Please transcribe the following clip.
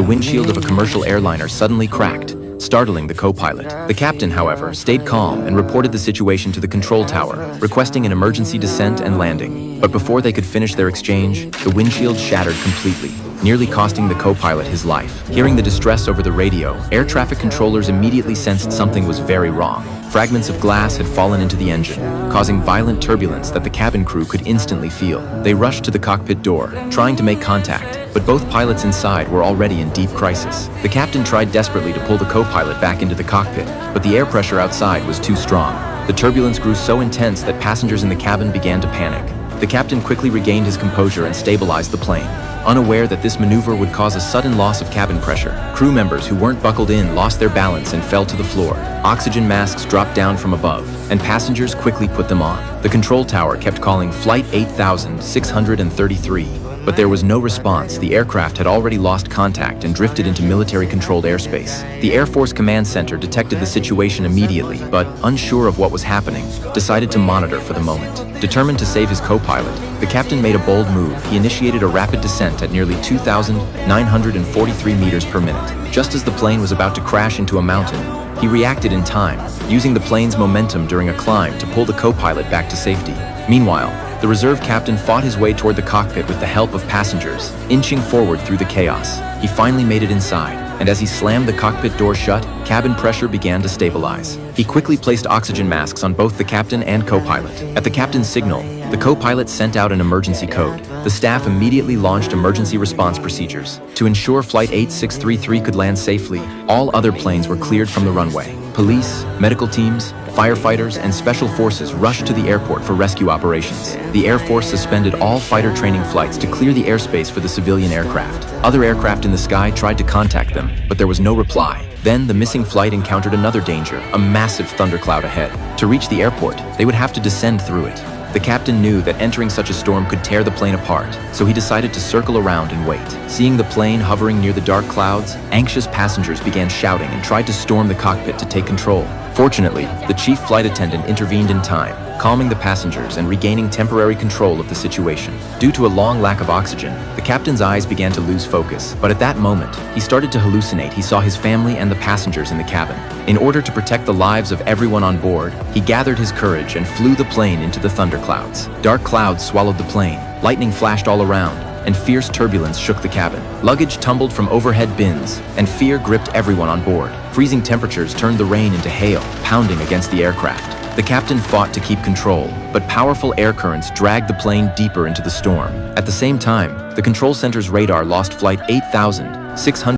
The windshield of a commercial airliner suddenly cracked, startling the co-pilot. The captain, however, stayed calm and reported the situation to the control tower, requesting an emergency descent and landing. But before they could finish their exchange, the windshield shattered completely, nearly costing the co-pilot his life. Hearing the distress over the radio, air traffic controllers immediately sensed something was very wrong. Fragments of glass had fallen into the engine, causing violent turbulence that the cabin crew could instantly feel. They rushed to the cockpit door, trying to make contact, but both pilots inside were already in deep crisis. The captain tried desperately to pull the co-pilot back into the cockpit, but the air pressure outside was too strong. The turbulence grew so intense that passengers in the cabin began to panic. The captain quickly regained his composure and stabilized the plane. Unaware that this maneuver would cause a sudden loss of cabin pressure, crew members who weren't buckled in lost their balance and fell to the floor. Oxygen masks dropped down from above, and passengers quickly put them on. The control tower kept calling Flight 8633, but there was no response. The aircraft had already lost contact and drifted into military-controlled airspace. The Air Force Command Center detected the situation immediately, but, unsure of what was happening, decided to monitor for the moment. Determined to save his co-pilot, the captain made a bold move. He initiated a rapid descent at nearly 2,943 meters per minute. Just as the plane was about to crash into a mountain, he reacted in time, using the plane's momentum during a climb to pull the co-pilot back to safety. Meanwhile, the reserve captain fought his way toward the cockpit with the help of passengers, inching forward through the chaos. He finally made it inside, and as he slammed the cockpit door shut, cabin pressure began to stabilize. He quickly placed oxygen masks on both the captain and co-pilot. At the captain's signal, the co-pilot sent out an emergency code. The staff immediately launched emergency response procedures. To ensure Flight 8633 could land safely, all other planes were cleared from the runway. Police, medical teams, firefighters, and special forces rushed to the airport for rescue operations. The Air Force suspended all fighter training flights to clear the airspace for the civilian aircraft. Other aircraft in the sky tried to contact them, but there was no reply. Then the missing flight encountered another danger, a massive thundercloud ahead. To reach the airport, they would have to descend through it. The captain knew that entering such a storm could tear the plane apart, so he decided to circle around and wait. Seeing the plane hovering near the dark clouds, anxious passengers began shouting and tried to storm the cockpit to take control. Fortunately, the chief flight attendant intervened in time, calming the passengers and regaining temporary control of the situation. Due to a long lack of oxygen, the captain's eyes began to lose focus, but at that moment, he started to hallucinate. He saw his family and the passengers in the cabin. In order to protect the lives of everyone on board, he gathered his courage and flew the plane into the thunderclouds. Dark clouds swallowed the plane, lightning flashed all around, and fierce turbulence shook the cabin. Luggage tumbled from overhead bins, and fear gripped everyone on board. Freezing temperatures turned the rain into hail, pounding against the aircraft. The captain fought to keep control, but powerful air currents dragged the plane deeper into the storm. At the same time, the control center's radar lost Flight 8633